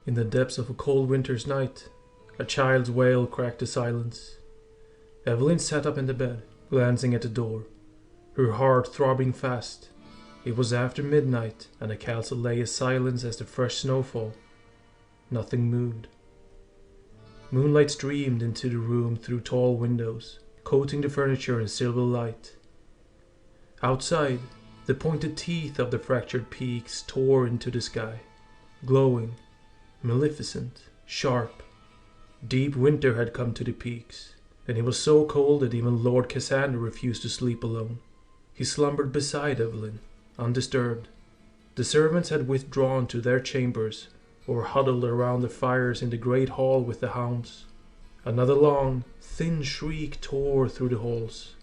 In the depths of a cold winter's night, a child's wail cracked the silence. Evelyn sat up in the bed, glancing at the door, her heart throbbing fast. It was after midnight, and the castle lay as silent as the fresh snowfall. Nothing moved. Moonlight streamed into the room through tall windows, coating the furniture in silver light. Outside, the pointed teeth of the fractured peaks tore into the sky, glowing, maleficent, sharp. Deep winter had come to the peaks, and it was so cold that even Lord Cassander refused to sleep alone. He slumbered beside Evelyn, undisturbed. The servants had withdrawn to their chambers, or huddled around the fires in the great hall with the hounds. Another long, thin shriek tore through the halls.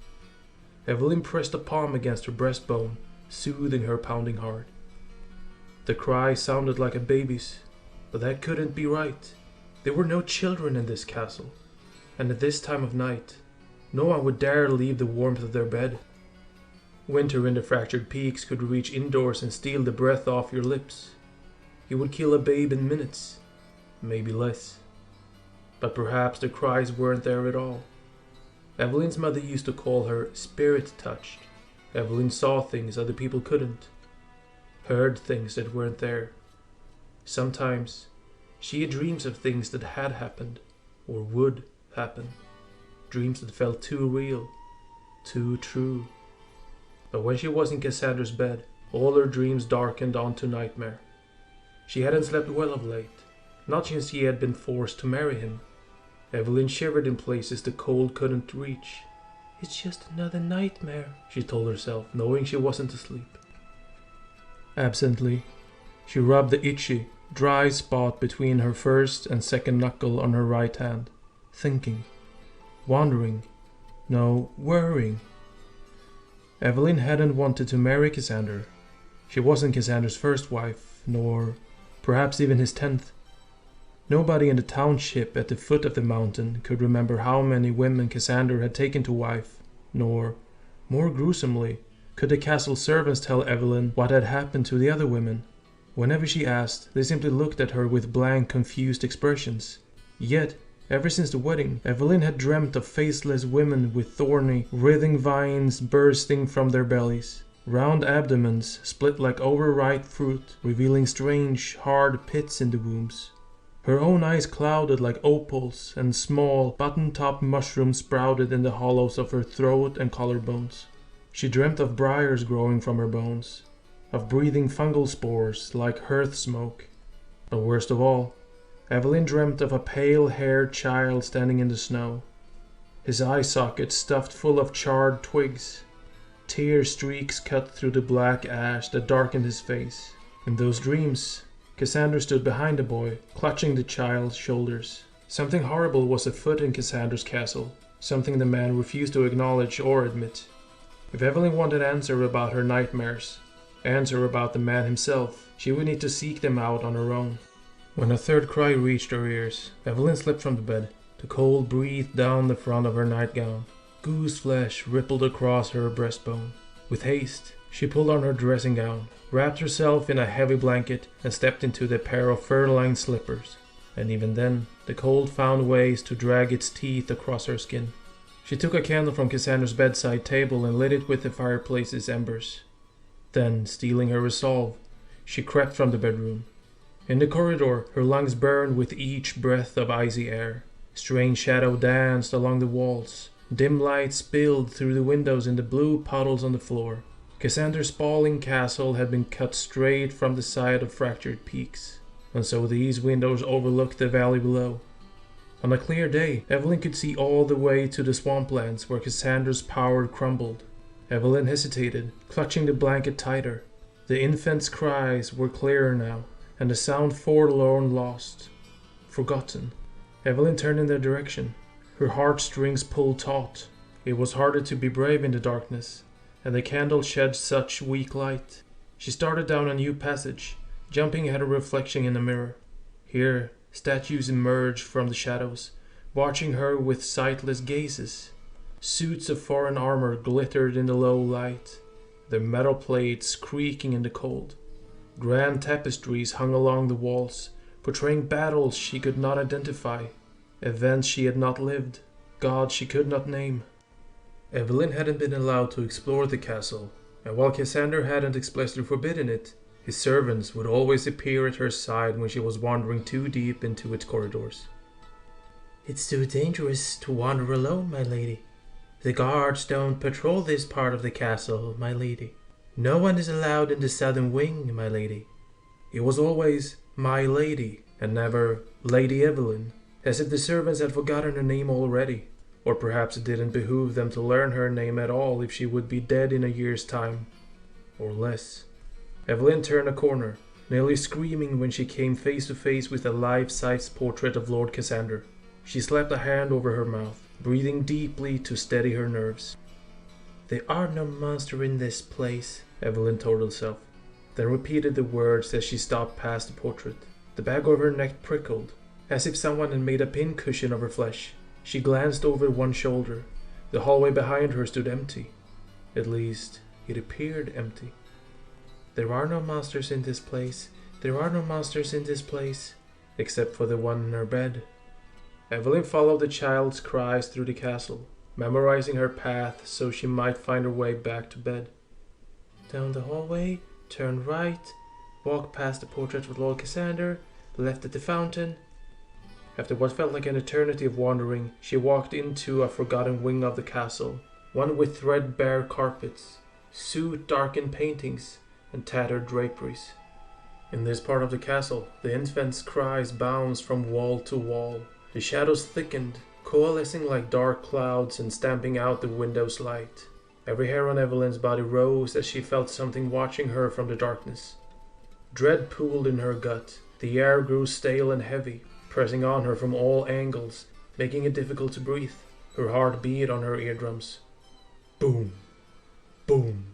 Evelyn pressed a palm against her breastbone, soothing her pounding heart. The cry sounded like a baby's, but that couldn't be right. There were no children in this castle, and at this time of night, no one would dare leave the warmth of their bed. Winter in the fractured peaks could reach indoors and steal the breath off your lips. He would kill a babe in minutes, maybe less. But perhaps the cries weren't there at all. Evelyn's mother used to call her spirit-touched. Evelyn saw things other people couldn't, heard things that weren't there. Sometimes she had dreams of things that had happened, or would happen. Dreams that felt too real, too true. But when she was in Cassandra's bed, all her dreams darkened onto nightmare. She hadn't slept well of late, not since she had been forced to marry him. Evelyn shivered in places the cold couldn't reach. "It's just another nightmare," she told herself, knowing she wasn't asleep. Absently, she rubbed the itchy, dry spot between her first and second knuckle on her right hand, thinking, wondering, no, worrying. Evelyn hadn't wanted to marry Cassander. She wasn't Cassander's first wife, nor perhaps even his 10th. Nobody in the township at the foot of the mountain could remember how many women Cassander had taken to wife, nor, more gruesomely, could the castle servants tell Evelyn what had happened to the other women. Whenever she asked, they simply looked at her with blank, confused expressions. Yet, ever since the wedding, Evelyn had dreamt of faceless women with thorny, writhing vines bursting from their bellies, round abdomens split like overripe fruit, revealing strange, hard pits in the wombs. Her own eyes clouded like opals, and small, button-topped mushrooms sprouted in the hollows of her throat and collarbones. She dreamt of briars growing from her bones, of breathing fungal spores like hearth smoke. But worst of all, Evelyn dreamt of a pale-haired child standing in the snow, his eye sockets stuffed full of charred twigs. Tear streaks cut through the black ash that darkened his face. In those dreams, Cassander stood behind the boy, clutching the child's shoulders. Something horrible was afoot in Cassandra's castle, something the man refused to acknowledge or admit. If Evelyn wanted answer about her nightmares, answer about the man himself, she would need to seek them out on her own. When a third cry reached her ears, Evelyn slipped from the bed. The cold breathed down the front of her nightgown. Goose flesh rippled across her breastbone. With haste, she pulled on her dressing gown, wrapped herself in a heavy blanket, and stepped into the pair of fur-lined slippers. And even then, the cold found ways to drag its teeth across her skin. She took a candle from Cassandra's bedside table and lit it with the fireplace's embers. Then, steeling her resolve, she crept from the bedroom. In the corridor, her lungs burned with each breath of icy air. Strange shadow danced along the walls. Dim light spilled through the windows in the blue puddles on the floor. Cassandra's sprawling castle had been cut straight from the side of fractured peaks, and so these windows overlooked the valley below. On a clear day, Evelyn could see all the way to the swamplands where Cassandra's power crumbled. Evelyn hesitated, clutching the blanket tighter. The infant's cries were clearer now, and the sound forlorn lost, forgotten. Evelyn turned in their direction. Her heartstrings pulled taut. It was harder to be brave in the darkness, and the candle shed such weak light. She started down a new passage, jumping at a reflection in the mirror. Here, statues emerged from the shadows, watching her with sightless gazes. Suits of foreign armor glittered in the low light, their metal plates creaking in the cold. Grand tapestries hung along the walls, portraying battles she could not identify, events she had not lived, gods she could not name. Evelyn hadn't been allowed to explore the castle, and while Cassander hadn't expressly forbidden it, his servants would always appear at her side when she was wandering too deep into its corridors. "It's too dangerous to wander alone, my lady. The guards don't patrol this part of the castle, my lady. No one is allowed in the southern wing, my lady." It was always "my lady" and never "Lady Evelyn," as if the servants had forgotten her name already, or perhaps it didn't behoove them to learn her name at all if she would be dead in a year's time, or less. Evelyn turned a corner, nearly screaming when she came face to face with a life-size portrait of Lord Cassander. She slapped a hand over her mouth, breathing deeply to steady her nerves. "There are no monsters in this place," Evelyn told herself, then repeated the words as she stopped past the portrait. The back of her neck prickled, as if someone had made a pincushion of her flesh. She glanced over one shoulder. The hallway behind her stood empty. At least, it appeared empty. "There are no monsters in this place. There are no monsters in this place, except for the one in her bed." Evelyn followed the child's cries through the castle, memorizing her path so she might find her way back to bed. Down the hallway, turn right, walk past the portrait of Lord Cassander, left at the fountain. After what felt like an eternity of wandering, she walked into a forgotten wing of the castle, one with threadbare carpets, soot-darkened paintings, and tattered draperies. In this part of the castle, the infant's cries bounced from wall to wall. The shadows thickened, coalescing like dark clouds and stamping out the window's light. Every hair on Evelyn's body rose as she felt something watching her from the darkness. Dread pooled in her gut. The air grew stale and heavy, pressing on her from all angles, making it difficult to breathe. Her heart beat on her eardrums. Boom, boom,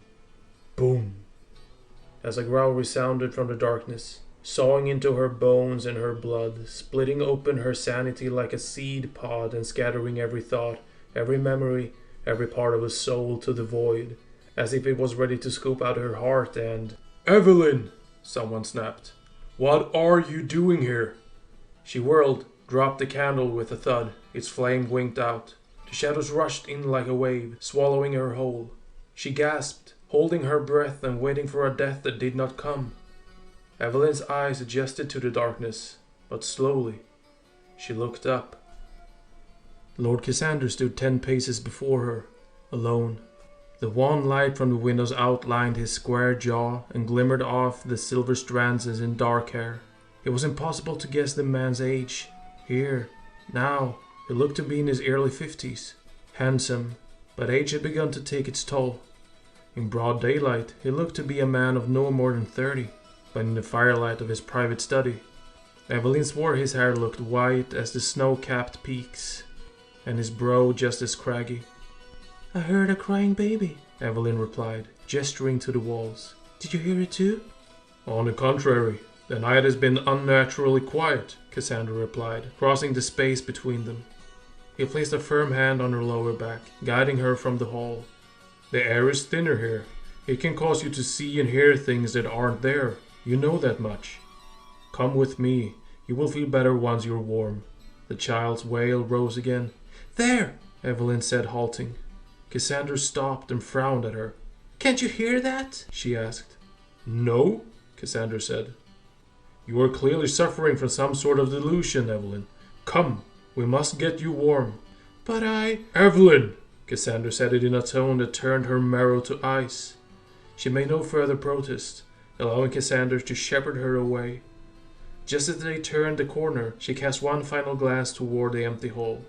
boom. As a growl resounded from the darkness, sawing into her bones and her blood, splitting open her sanity like a seed pod and scattering every thought, every memory, every part of her soul to the void, as if it was ready to scoop out her heart and... "Evelyn!" someone snapped. "What are you doing here?" She whirled, dropped the candle with a thud. Its flame winked out. The shadows rushed in like a wave, swallowing her whole. She gasped, holding her breath and waiting for a death that did not come. Evelyn's eyes adjusted to the darkness, but slowly. She looked up. Lord Cassander stood 10 paces before her, alone. The wan light from the windows outlined his square jaw and glimmered off the silver strands in his dark hair. It was impossible to guess the man's age. Here, now, he looked to be in his early 50s. Handsome, but age had begun to take its toll. In broad daylight, he looked to be a man of no more than 30. But in the firelight of his private study, Evelyn swore his hair looked white as the snow-capped peaks, and his brow just as craggy. "I heard a crying baby," Evelyn replied, gesturing to the walls. "Did you hear it too?" "On the contrary, the night has been unnaturally quiet," Cassander replied, crossing the space between them. He placed a firm hand on her lower back, guiding her from the hall. "The air is thinner here. It can cause you to see and hear things that aren't there. You know that much. Come with me. You will feel better once you're warm." The child's wail rose again. "There!" Evelyn said, halting. Cassander stopped and frowned at her. "Can't you hear that?" she asked. "No," Cassander said. "You are clearly suffering from some sort of delusion, Evelyn. Come, we must get you warm." "But I..." "Evelyn!" Cassander said it in a tone that turned her marrow to ice. She made no further protest, allowing Cassander to shepherd her away. Just as they turned the corner, she cast one final glance toward the empty hall.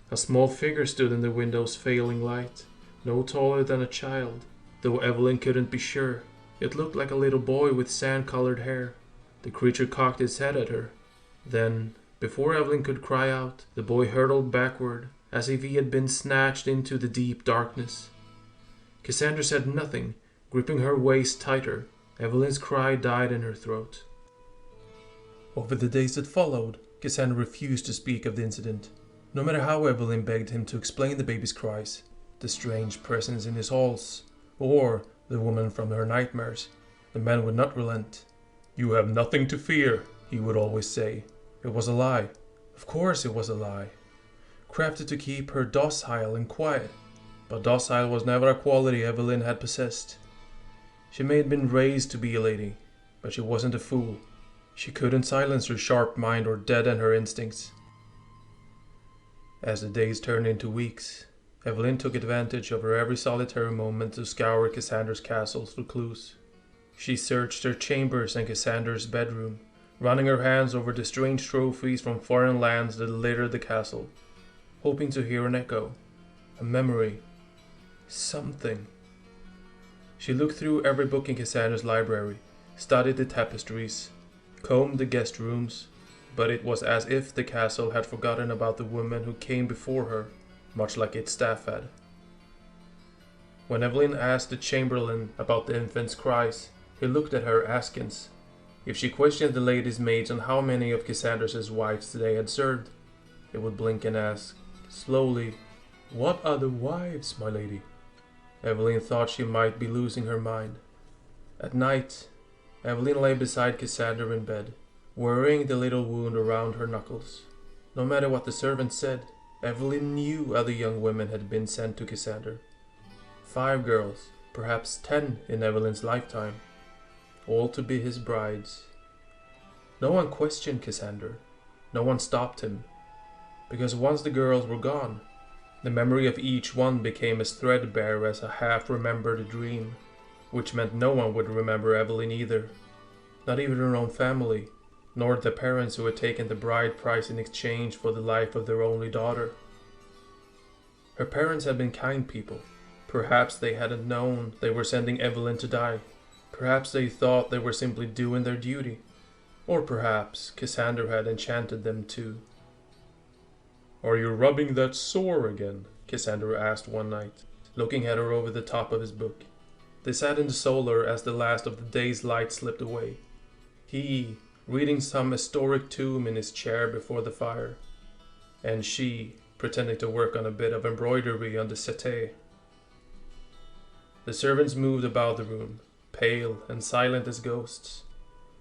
A small figure stood in the window's failing light, no taller than a child, though Evelyn couldn't be sure. It looked like a little boy with sand-colored hair. The creature cocked its head at her. Then, before Evelyn could cry out, the boy hurtled backward, as if he had been snatched into the deep darkness. Cassander said nothing, gripping her waist tighter. Evelyn's cry died in her throat. Over the days that followed, Cassander refused to speak of the incident. No matter how Evelyn begged him to explain the baby's cries, the strange presence in his halls, or the woman from her nightmares, the man would not relent. "You have nothing to fear," he would always say. It was a lie. Of course it was a lie. Crafted to keep her docile and quiet. But docile was never a quality Evelyn had possessed. She may have been raised to be a lady, but she wasn't a fool. She couldn't silence her sharp mind or deaden her instincts. As the days turned into weeks, Evelyn took advantage of her every solitary moment to scour Cassandra's castle through clues. She searched her chambers and Cassandra's bedroom, running her hands over the strange trophies from foreign lands that littered the castle, hoping to hear an echo, a memory, something. She looked through every book in Cassandra's library, studied the tapestries, combed the guest rooms, but it was as if the castle had forgotten about the woman who came before her, much like its staff had. When Evelyn asked the chamberlain about the infant's cries, he looked at her askance. If she questioned the lady's maids on how many of Cassandra's wives they had served, they would blink and ask, slowly, "What other wives, my lady?" Evelyn thought she might be losing her mind. At night, Evelyn lay beside Cassandra in bed, worrying the little wound around her knuckles. No matter what the servant said, Evelyn knew other young women had been sent to Cassandra. 5 girls, perhaps 10 in Evelyn's lifetime, all to be his brides. No one questioned Cassandra. No one stopped him. Because once the girls were gone, the memory of each one became as threadbare as a half-remembered dream, which meant no one would remember Evelyn either. Not even her own family, nor the parents who had taken the bride price in exchange for the life of their only daughter. Her parents had been kind people. Perhaps they hadn't known they were sending Evelyn to die. Perhaps they thought they were simply doing their duty. Or perhaps Cassandra had enchanted them too. "Are you rubbing that sore again?" Cassandra asked one night, looking at her over the top of his book. They sat in the solar as the last of the day's light slipped away. He, reading some historic tomb in his chair before the fire, and she, pretending to work on a bit of embroidery on the settee. The servants moved about the room, pale and silent as ghosts,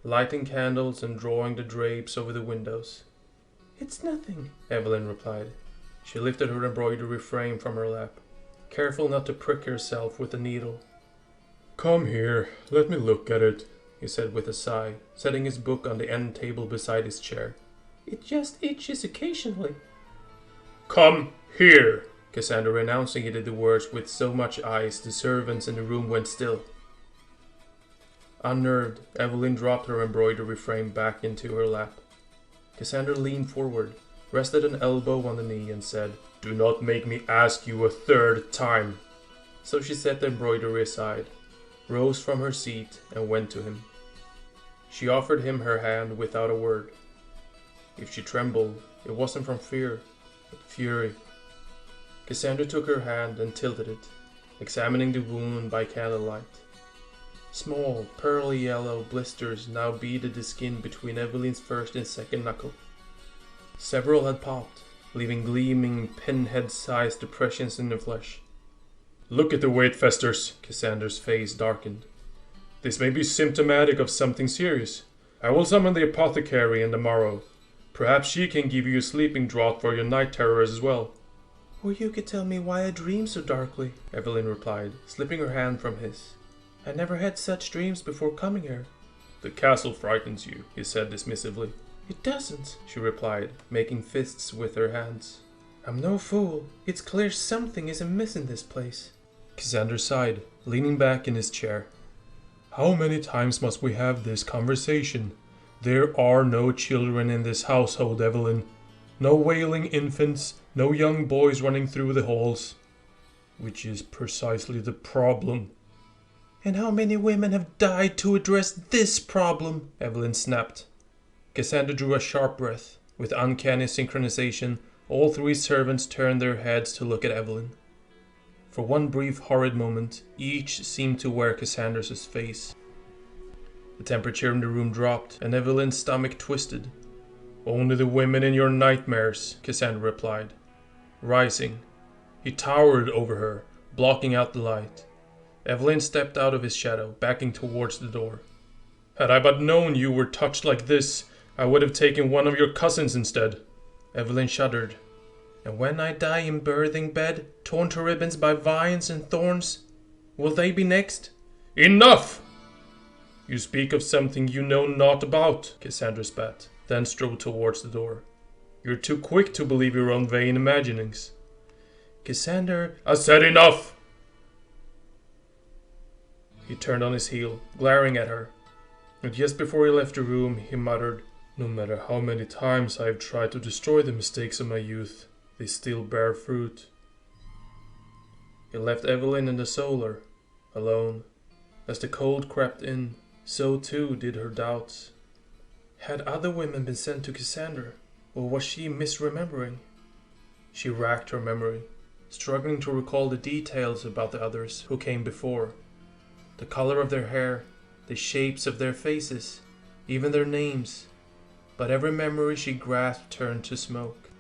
lighting candles and drawing the drapes over the windows. "It's nothing," Evelyn replied. She lifted her embroidery frame from her lap, careful not to prick herself with the needle. "Come here, let me look at it," he said with a sigh, setting his book on the end table beside his chair. "It just itches occasionally." "Come here!" Cassandra enunciated the words with so much ice the servants in the room went still. Unnerved, Evelyn dropped her embroidery frame back into her lap. Cassandra leaned forward, rested an elbow on the knee, and said, "Do not make me ask you a 3rd time." So she set the embroidery aside, rose from her seat, and went to him. She offered him her hand without a word. If she trembled, it wasn't from fear, but fury. Cassandra took her hand and tilted it, examining the wound by candlelight. Small, pearly yellow blisters now beaded the skin between Evelyn's first and second knuckle. Several had popped, leaving gleaming, pinhead-sized depressions in the flesh. "Look at the way it festers," Cassandra's face darkened. "This may be symptomatic of something serious. I will summon the apothecary in the morrow. Perhaps she can give you a sleeping draught for your night terrors as well." "Or you could tell me why I dream so darkly," Evelyn replied, slipping her hand from his. "I never had such dreams before coming here." "The castle frightens you," he said dismissively. "It doesn't," she replied, making fists with her hands. "I'm no fool. It's clear something is amiss in this place." Cassandra sighed, leaning back in his chair. "How many times must we have this conversation? There are no children in this household, Evelyn. No wailing infants, no young boys running through the halls. Which is precisely the problem." "And how many women have died to address this problem?" Evelyn snapped. Cassandra drew a sharp breath. With uncanny synchronization, all 3 servants turned their heads to look at Evelyn. For one brief horrid moment, each seemed to wear Cassandra's face. The temperature in the room dropped, and Evelyn's stomach twisted. "Only the women in your nightmares," Cassandra replied. Rising, he towered over her, blocking out the light. Evelyn stepped out of his shadow, backing towards the door. "Had I but known you were touched like this, I would have taken one of your cousins instead. Evelyn shuddered. And when I die in birthing bed, torn to ribbons by vines and thorns, will they be next? Enough! You speak of something you know naught about, Cassandra spat, then strode towards the door. You're too quick to believe your own vain imaginings. Cassandra, I said enough! He turned on his heel, glaring at her. And just before he left the room, he muttered, No matter how many times I have tried to destroy the mistakes of my youth, they still bear fruit. He left Evelyn in the solar, alone. As the cold crept in, so too did her doubts. Had other women been sent to Cassandra, or was she misremembering? She racked her memory, struggling to recall the details about the others who came before. The color of their hair, the shapes of their faces, even their names. But every memory she grasped turned to smoke.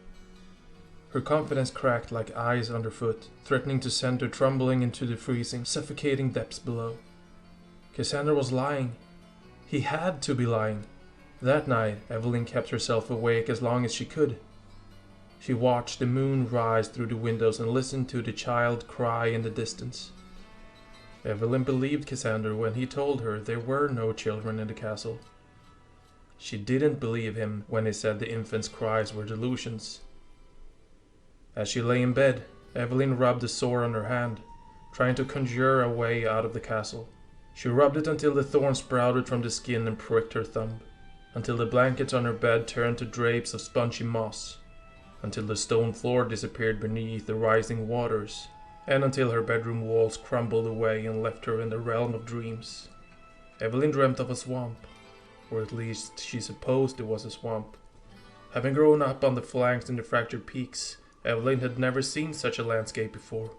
Her confidence cracked like ice underfoot, threatening to send her tumbling into the freezing, suffocating depths below. Cassandra was lying. He had to be lying. That night, Evelyn kept herself awake as long as she could. She watched the moon rise through the windows and listened to the child cry in the distance. Evelyn believed Cassandra when he told her there were no children in the castle. She didn't believe him when he said the infant's cries were delusions. As she lay in bed, Evelyn rubbed the sore on her hand, trying to conjure a way out of the castle. She rubbed it until the thorns sprouted from the skin and pricked her thumb, until the blankets on her bed turned to drapes of spongy moss, until the stone floor disappeared beneath the rising waters, and until her bedroom walls crumbled away and left her in the realm of dreams. Evelyn dreamt of a swamp, or at least she supposed it was a swamp. Having grown up on the flanks and the fractured peaks, Evelyn had never seen such a landscape before.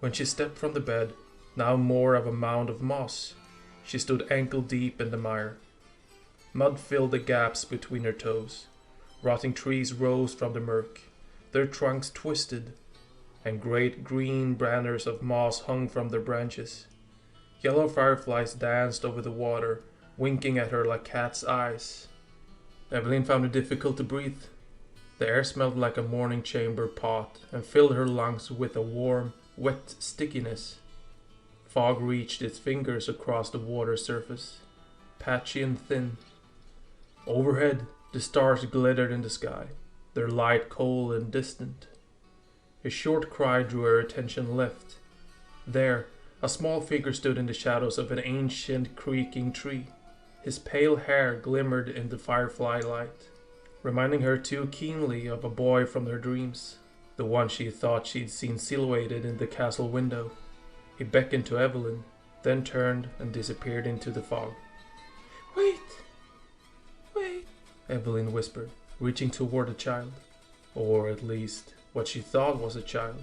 When she stepped from the bed, now more of a mound of moss, she stood ankle deep in the mire. Mud filled the gaps between her toes. Rotting trees rose from the murk, their trunks twisted, and great green banners of moss hung from their branches. Yellow fireflies danced over the water, winking at her like cat's eyes. Evelyn found it difficult to breathe. The air smelled like a morning chamber pot and filled her lungs with a warm, wet stickiness. Fog reached its fingers across the water surface, patchy and thin. Overhead, the stars glittered in the sky, their light cold and distant. A short cry drew her attention left. There, a small figure stood in the shadows of an ancient creaking tree. His pale hair glimmered in the firefly light, reminding her too keenly of a boy from her dreams, the one she thought she'd seen silhouetted in the castle window. He beckoned to Evelyn, then turned and disappeared into the fog. Wait! Wait! Evelyn whispered, reaching toward the child. Or at least, what she thought was a child.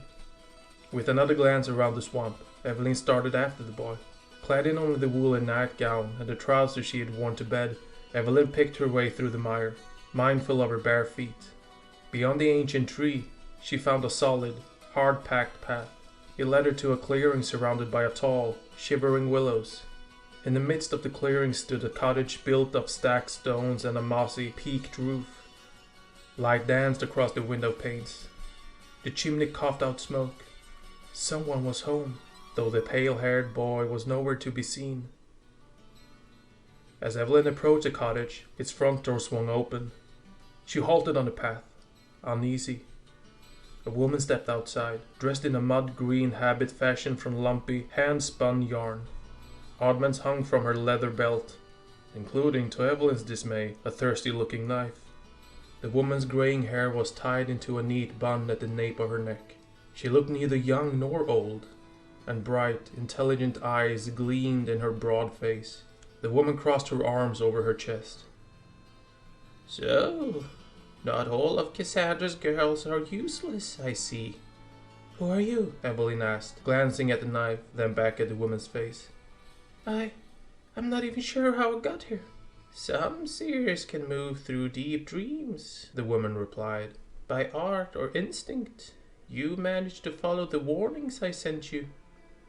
With another glance around the swamp, Evelyn started after the boy. Clad in only the woolen nightgown and the trousers she had worn to bed, Evelyn picked her way through the mire, mindful of her bare feet. Beyond the ancient tree, she found a solid, hard-packed path. It led her to a clearing surrounded by tall, shivering willows. In the midst of the clearing stood a cottage built of stacked stones and a mossy, peaked roof. Light danced across the window panes. The chimney coughed out smoke. Someone was home, though the pale-haired boy was nowhere to be seen. As Evelyn approached the cottage, its front door swung open. She halted on the path, uneasy. A woman stepped outside, dressed in a mud-green habit fashioned from lumpy, hand-spun yarn. Oddments hung from her leather belt, including, to Evelyn's dismay, a thirsty-looking knife. The woman's graying hair was tied into a neat bun at the nape of her neck. She looked neither young nor old, and bright, intelligent eyes gleamed in her broad face. The woman crossed her arms over her chest. So, not all of Cassandra's girls are useless, I see. Who are you? Evelyn asked, glancing at the knife, then back at the woman's face. I'm not even sure how it got here. Some seers can move through deep dreams, the woman replied. By art or instinct, you managed to follow the warnings I sent you.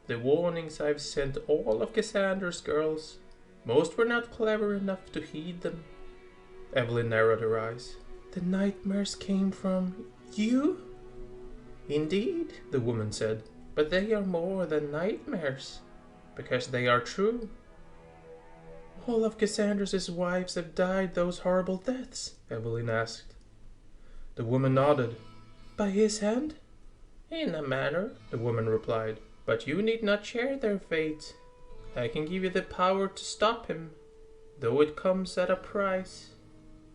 The warnings I've sent all of Cassandra's girls. Most were not clever enough to heed them. Evelyn narrowed her eyes. The nightmares came from you? Indeed, the woman said, but they are more than nightmares, because they are true. All of Cassandra's wives have died those horrible deaths, Evelyn asked. The woman nodded. By his hand? In a manner, the woman replied, but you need not share their fate. I can give you the power to stop him, though it comes at a price.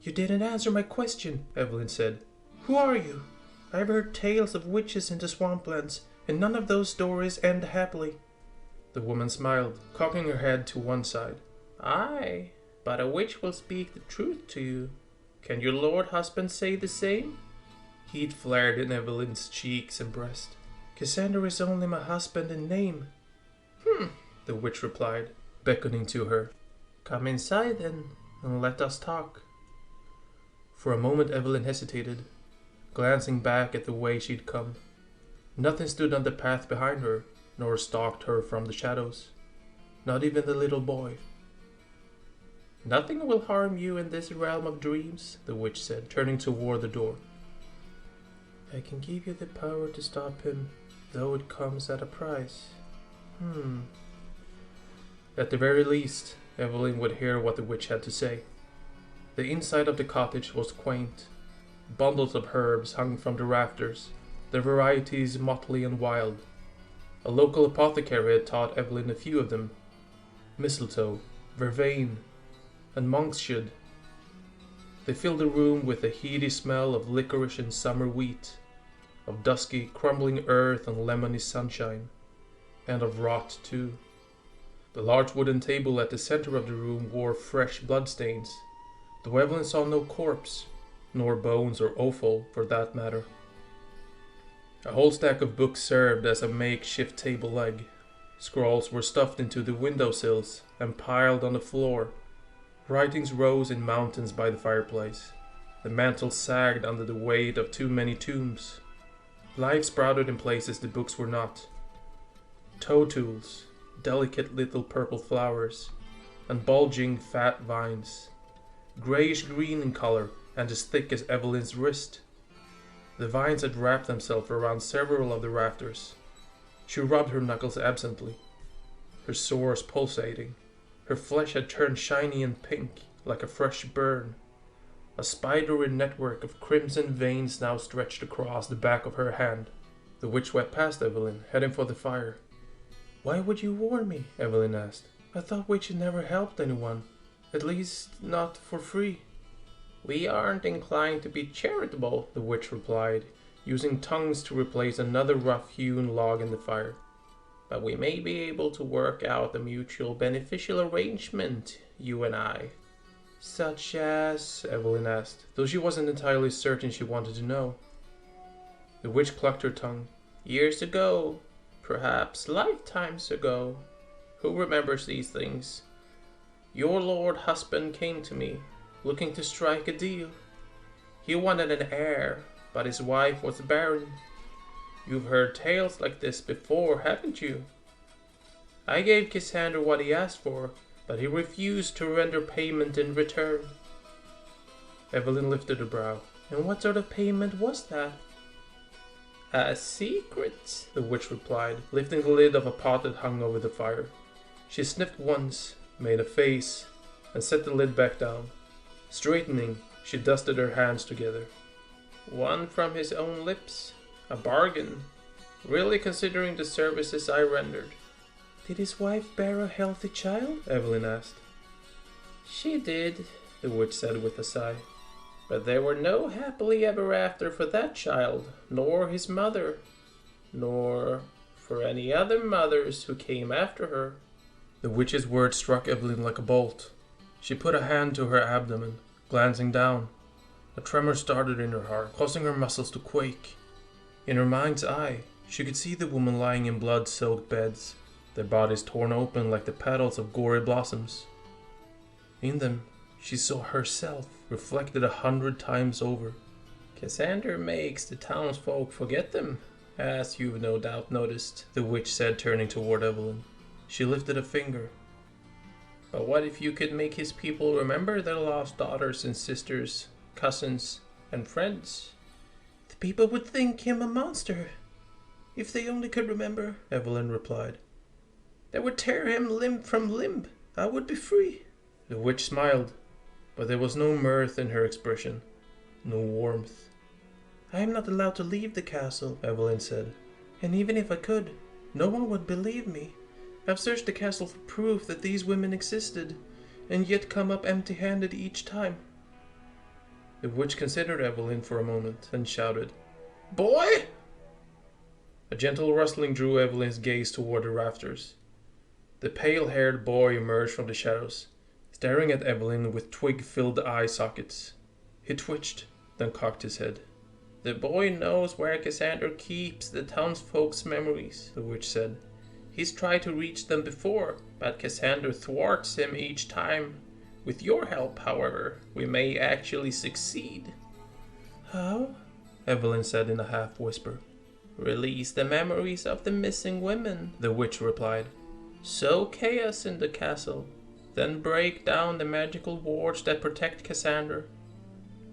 You didn't answer my question, Evelyn said. Who are you? I've heard tales of witches in the swamplands, and none of those stories end happily. The woman smiled, cocking her head to one side. Aye, but a witch will speak the truth to you. Can your lord husband say the same? Heat flared in Evelyn's cheeks and breast. Cassandra is only my husband in name. The witch replied, beckoning to her. Come inside then, and let us talk. For a moment Evelyn hesitated, glancing back at the way she'd come. Nothing stood on the path behind her, nor stalked her from the shadows. Not even the little boy. Nothing will harm you in this realm of dreams, the witch said, turning toward the door. I can give you the power to stop him, though it comes at a price. At the very least, Evelyn would hear what the witch had to say. The inside of the cottage was quaint. Bundles of herbs hung from the rafters, their varieties motley and wild. A local apothecary had taught Evelyn a few of them. Mistletoe, vervain, and monkshood. They filled the room with a heady smell of licorice and summer wheat, of dusky, crumbling earth and lemony sunshine, and of rot too. The large wooden table at the center of the room wore fresh bloodstains, though Evelyn saw no corpse, nor bones or offal for that matter. A whole stack of books served as a makeshift table leg. Scrolls were stuffed into the windowsills and piled on the floor. Writings rose in mountains by the fireplace. The mantel sagged under the weight of too many tombs. Life sprouted in places the books were not. Toe tools, delicate little purple flowers, and bulging fat vines, grayish-green in color and as thick as Evelyn's wrist. The vines had wrapped themselves around several of the rafters. She rubbed her knuckles absently, her sores pulsating. Her flesh had turned shiny and pink, like a fresh burn. A spidery network of crimson veins now stretched across the back of her hand. The witch swept past Evelyn, heading for the fire. Why would you warn me? Evelyn asked. I thought witches never helped anyone. At least, not for free. We aren't inclined to be charitable, the witch replied, using tongues to replace another rough-hewn log in the fire. But we may be able to work out a mutual beneficial arrangement, you and I. Such as? Evelyn asked, though she wasn't entirely certain she wanted to know. The witch clucked her tongue. Years ago, perhaps lifetimes ago. Who remembers these things? Your lord husband came to me, looking to strike a deal. He wanted an heir, but his wife was barren. You've heard tales like this before, haven't you? I gave Cassandra what he asked for, but he refused to render payment in return. Evelyn lifted her brow. And what sort of payment was that? A secret, the witch replied, lifting the lid of a pot that hung over the fire. She sniffed once, made a face, and set the lid back down. Straightening, she dusted her hands together. One from his own lips. A bargain, really considering the services I rendered. Did his wife bear a healthy child? Evelyn asked. She did, the witch said with a sigh. But there were no happily ever after for that child, nor his mother, nor for any other mothers who came after her. The witch's words struck Evelyn like a bolt. She put a hand to her abdomen, glancing down. A tremor started in her heart, causing her muscles to quake. In her mind's eye, she could see the woman lying in blood-soaked beds, their bodies torn open like the petals of gory blossoms. In them, she saw herself, reflected 100 times over. Cassandra makes the townsfolk forget them, as you've no doubt noticed, the witch said, turning toward Evelyn. She lifted a finger. But what if you could make his people remember their lost daughters and sisters, cousins, and friends? The people would think him a monster. If they only could remember, Evelyn replied. They would tear him limb from limb. I would be free. The witch smiled, but there was no mirth in her expression, no warmth. I am not allowed to leave the castle, Evelyn said. And even if I could, no one would believe me. I've searched the castle for proof that these women existed, and yet come up empty-handed each time. The witch considered Evelyn for a moment, then shouted, Boy! A gentle rustling drew Evelyn's gaze toward the rafters. The pale-haired boy emerged from the shadows, staring at Evelyn with twig-filled eye sockets. He twitched, then cocked his head. The boy knows where Cassandra keeps the townsfolk's memories, the witch said. He's tried to reach them before, but Cassandra thwarts him each time. With your help, however, we may actually succeed. How? Evelyn said in a half-whisper. Release the memories of the missing women, the witch replied. Sow chaos in the castle, then break down the magical wards that protect Cassandra.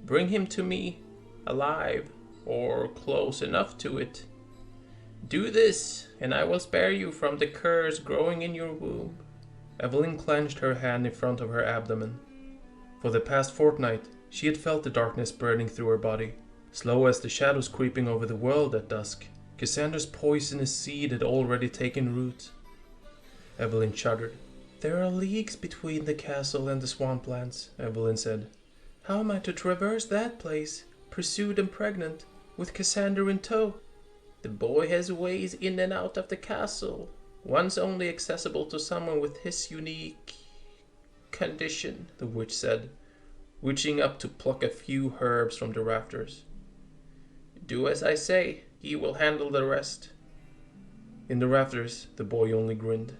Bring him to me, alive, or close enough to it. Do this, and I will spare you from the curse growing in your womb. Evelyn clenched her hand in front of her abdomen. For the past fortnight, she had felt the darkness spreading through her body. Slow as the shadows creeping over the world at dusk, Cassandra's poisonous seed had already taken root. Evelyn shuddered. There are leagues between the castle and the swamplands, Evelyn said. How am I to traverse that place, pursued and pregnant, with Cassandra in tow? The boy has ways in and out of the castle, once only accessible to someone with his unique condition, the witch said, reaching up to pluck a few herbs from the rafters. Do as I say, he will handle the rest. In the rafters, the boy only grinned.